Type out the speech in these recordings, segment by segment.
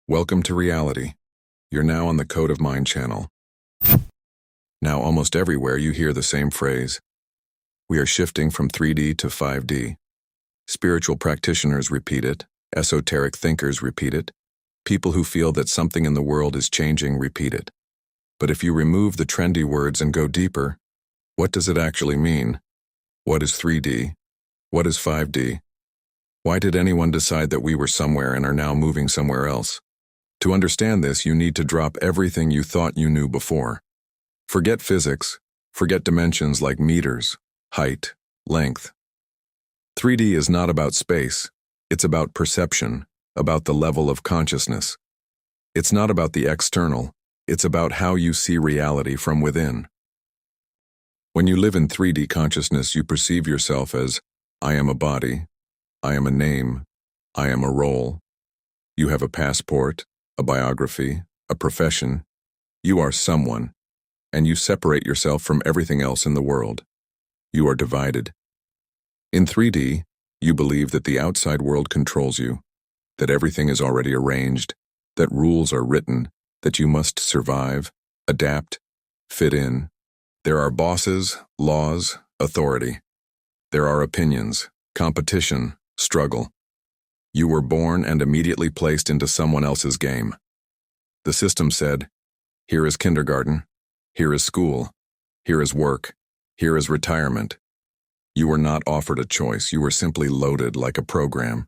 Welcome to reality. You're now on the Code of Mind channel. Now almost everywhere you hear the same phrase. We are shifting from 3D to 5D. Spiritual practitioners repeat it, esoteric thinkers repeat it, people who feel that something in the world is changing repeat it. But if you remove the trendy words and go deeper, what does it actually mean? What is 3D? What is 5D? Why did anyone decide that we were somewhere and are now moving somewhere else? To understand this, you need to drop everything you thought you knew before. Forget physics, forget dimensions like meters, height, length. 3D is not about space, it's about perception, about the level of consciousness. It's not about the external, it's about how you see reality from within. When you live in 3D consciousness, you perceive yourself as, I am a body, I am a name, I am a role. You have a passport, a biography, a profession. You are someone, and you separate yourself from everything else in the world. You are divided. In 3D, you believe that the outside world controls you, that everything is already arranged, that rules are written, that you must survive, adapt, fit in. There are bosses, laws, authority. There are opinions, competition, struggle. You were born and immediately placed into someone else's game. The system said, here is kindergarten, here is school, here is work, here is retirement. You were not offered a choice, you were simply loaded like a program.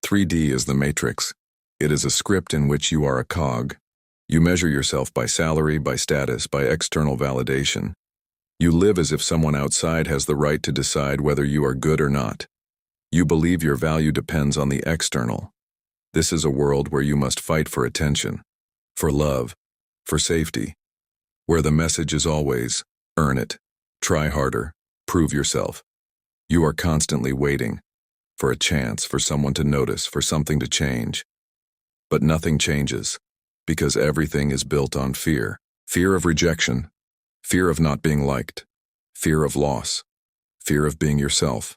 3D is the matrix. It is a script in which you are a cog. You measure yourself by salary, by status, by external validation. You live as if someone outside has the right to decide whether you are good or not. You believe your value depends on the external. This is a world where you must fight for attention, for love, for safety, where the message is always, earn it, try harder, prove yourself. You are constantly waiting for a chance, for someone to notice, for something to change. But nothing changes, because everything is built on fear. Fear of rejection, fear of not being liked, fear of loss, fear of being yourself.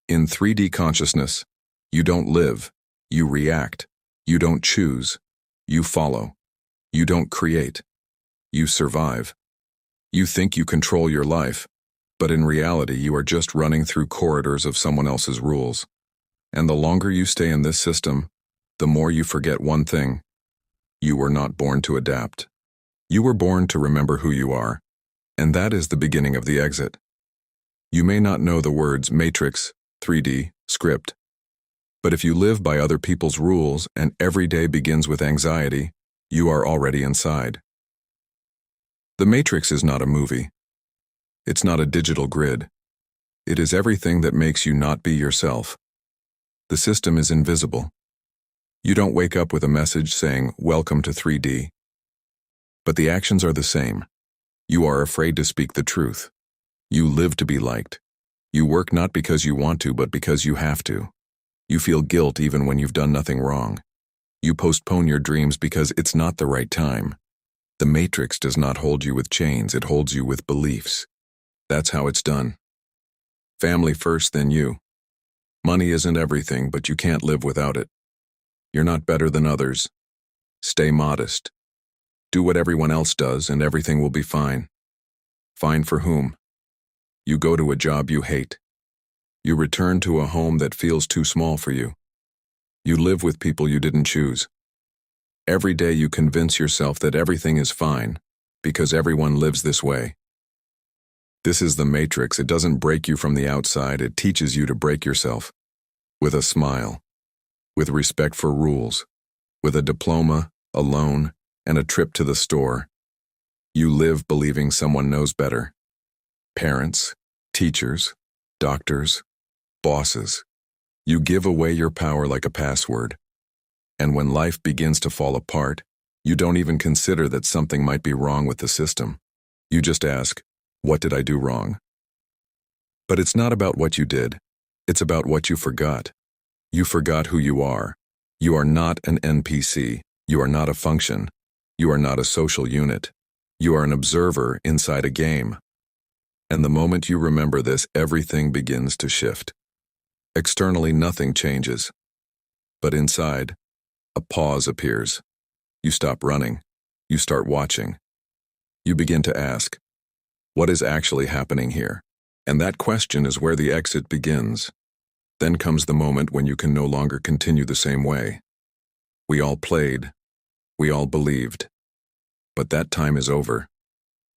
In 3D consciousness, you don't live, you react. You don't choose, you follow. You don't create, you survive. You think you control your life, but in reality you are just running through corridors of someone else's rules. And the longer you stay in this system, the more you forget one thing. You were not born to adapt. You were born to remember who you are, and that is the beginning of the exit. You may not know the words matrix, 3D, script, but if you live by other people's rules and every day begins with anxiety, you are already inside. The Matrix is not a movie. It's not a digital grid. It is everything that makes you not be yourself. The system is invisible. You don't wake up with a message saying, welcome to 3D. But the actions are the same. You are afraid to speak the truth. You live to be liked. You work not because you want to, but because you have to. You feel guilt even when you've done nothing wrong. You postpone your dreams because it's not the right time. The Matrix does not hold you with chains, it holds you with beliefs. That's how it's done. Family first, then you. Money isn't everything, but you can't live without it. You're not better than others. Stay modest. Do what everyone else does and everything will be fine. Fine for whom? You go to a job you hate. You return to a home that feels too small for you. You live with people you didn't choose. Every day you convince yourself that everything is fine, because everyone lives this way. This is the Matrix. It doesn't break you from the outside, it teaches you to break yourself. With a smile, with respect for rules, with a diploma, a loan, and a trip to the store. You live believing someone knows better. Parents, teachers, doctors, bosses. You give away your power like a password. And when life begins to fall apart, you don't even consider that something might be wrong with the system. You just ask, what did I do wrong? But it's not about what you did. It's about what you forgot. You forgot who you are. You are not an NPC. You are not a function. You are not a social unit. You are an observer inside a game. And the moment you remember this, everything begins to shift. Externally, nothing changes. But inside, A pause appears. You stop running. You start watching. You begin to ask, what is actually happening here? And that question is where the exit begins. Then comes the moment when you can no longer continue the same way. We all played. We all believed. But that time is over.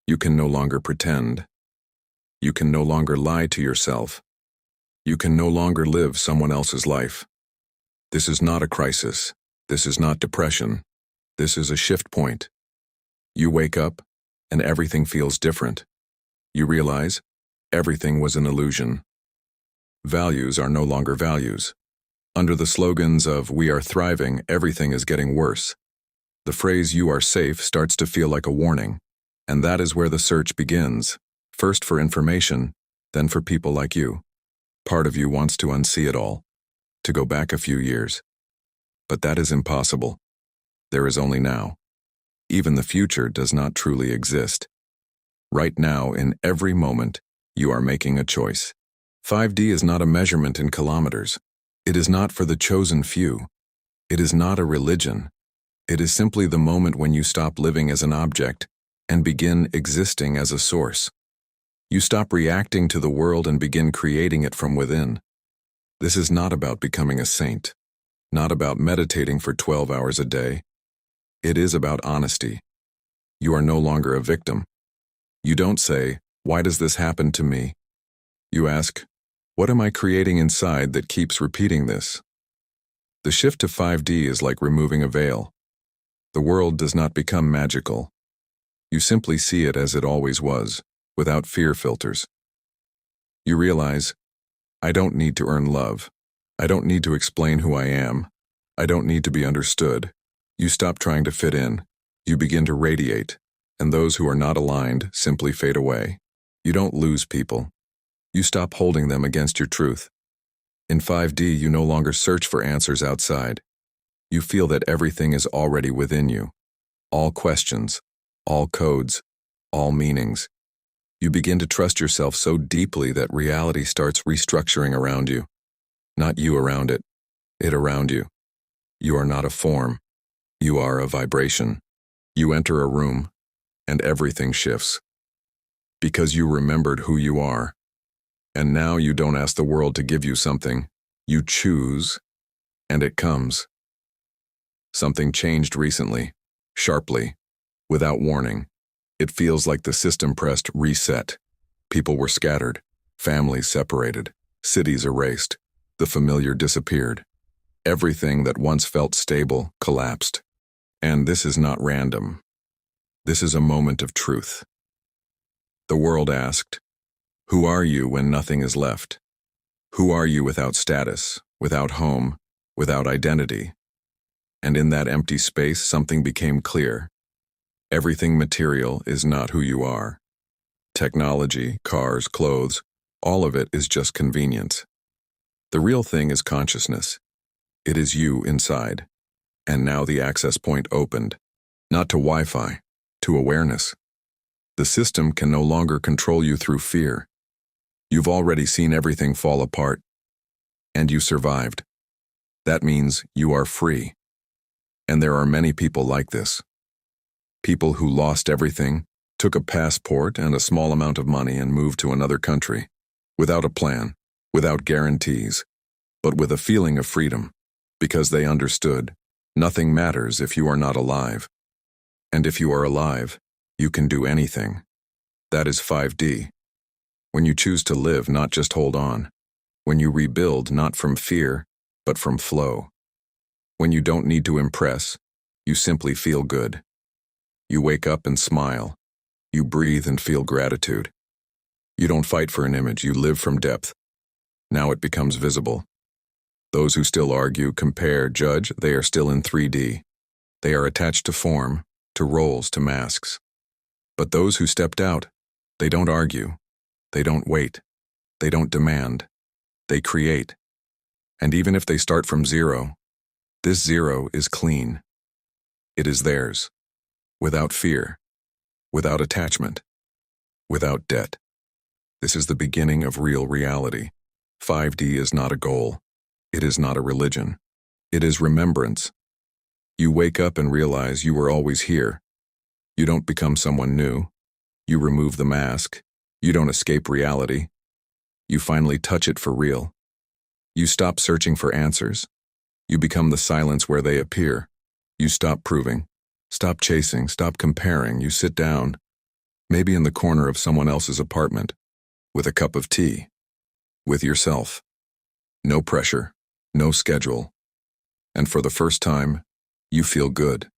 You can no longer pretend. You can no longer lie to yourself. You can no longer live someone else's life. This is not a crisis. This is not depression. This is a shift point. You wake up, and everything feels different. You realize everything was an illusion. Values are no longer values. Under the slogans of "we are thriving, everything is getting worse," the phrase "you are safe" starts to feel like a warning. And that is where the search begins, first for information, then for people like you. Part of you wants to unsee it all, to go back a few years. But that is impossible. There is only now. Even the future does not truly exist. Right now, in every moment, you are making a choice. 5D is not a measurement in kilometers. It is not for the chosen few. It is not a religion. It is simply the moment when you stop living as an object and begin existing as a source. You stop reacting to the world and begin creating it from within. This is not about becoming a saint, not about meditating for 12 hours a day. It is about honesty. You are no longer a victim. You don't say, "Why does this happen to me?" You ask, "What am I creating inside that keeps repeating this?" The shift to 5D is like removing a veil. The world does not become magical. You simply see it as it always was, without fear filters. You realize, I don't need to earn love. I don't need to explain who I am. I don't need to be understood. You stop trying to fit in. You begin to radiate, and those who are not aligned simply fade away. You don't lose people. You stop holding them against your truth. In 5D, you no longer search for answers outside. You feel that everything is already within you. All questions, all codes, all meanings. You begin to trust yourself so deeply that reality starts restructuring around you. Not you around it, it around you. You are not a form. You are a vibration. You enter a room, and everything shifts. Because you remembered who you are. And now you don't ask the world to give you something. You choose, and it comes. Something changed recently, sharply, without warning. It feels like the system pressed reset. People were scattered, families separated, cities erased, the familiar disappeared. Everything that once felt stable collapsed. And this is not random. This is a moment of truth. The world asked, who are you when nothing is left? Who are you without status, without home, without identity? And in that empty space, something became clear. Everything material is not who you are. Technology, cars, clothes, all of it is just convenience. The real thing is consciousness. It is you inside. And now the access point opened, not to Wi-Fi, to awareness. The system can no longer control you through fear. You've already seen everything fall apart, and you survived. That means you are free. And there are many people like this. People who lost everything, took a passport and a small amount of money and moved to another country, without a plan, without guarantees, but with a feeling of freedom, because they understood, nothing matters if you are not alive. And if you are alive, you can do anything. That is 5D. When you choose to live, not just hold on. When you rebuild, not from fear, but from flow. When you don't need to impress, you simply feel good. You wake up and smile. You breathe and feel gratitude. You don't fight for an image, you live from depth. Now it becomes visible. Those who still argue, compare, judge, they are still in 3D. They are attached to form, to roles, to masks. But those who stepped out, they don't argue. They don't wait. They don't demand. They create. And even if they start from zero, this zero is clean. It is theirs. Without fear. Without attachment. Without debt. This is the beginning of real reality. 5D is not a goal. It is not a religion. It is remembrance. You wake up and realize you were always here. You don't become someone new. You remove the mask. You don't escape reality. You finally touch it for real. You stop searching for answers. You become the silence where they appear. You stop proving. Stop chasing. Stop comparing. You sit down, maybe in the corner of someone else's apartment, with a cup of tea, with yourself. No pressure, no schedule. And for the first time, you feel good.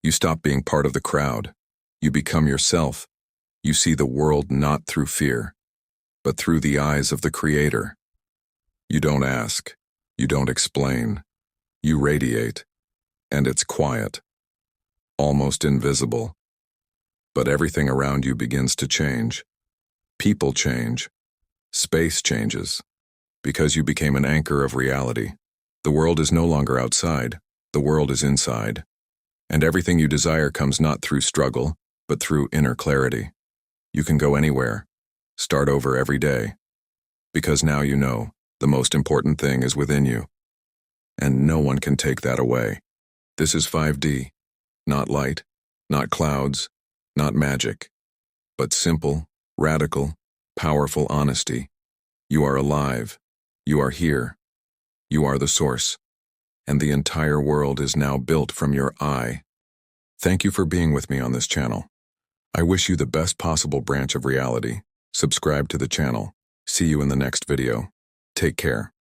You stop being part of the crowd. You become yourself. You see the world not through fear, but through the eyes of the Creator. You don't ask. You don't explain. You radiate. And it's quiet, almost invisible. But everything around you begins to change. People change. Space changes. Because you became an anchor of reality. The world is no longer outside. The world is inside. And everything you desire comes not through struggle, but through inner clarity. You can go anywhere. Start over every day. Because now you know the most important thing is within you. And no one can take that away. This is 5D. Not light, not clouds, not magic, but simple, radical, powerful honesty. You are alive. You are here. You are the source. And the entire world is now built from your eye. Thank you for being with me on this channel. I wish you the best possible branch of reality. Subscribe to the channel. See you in the next video. Take care.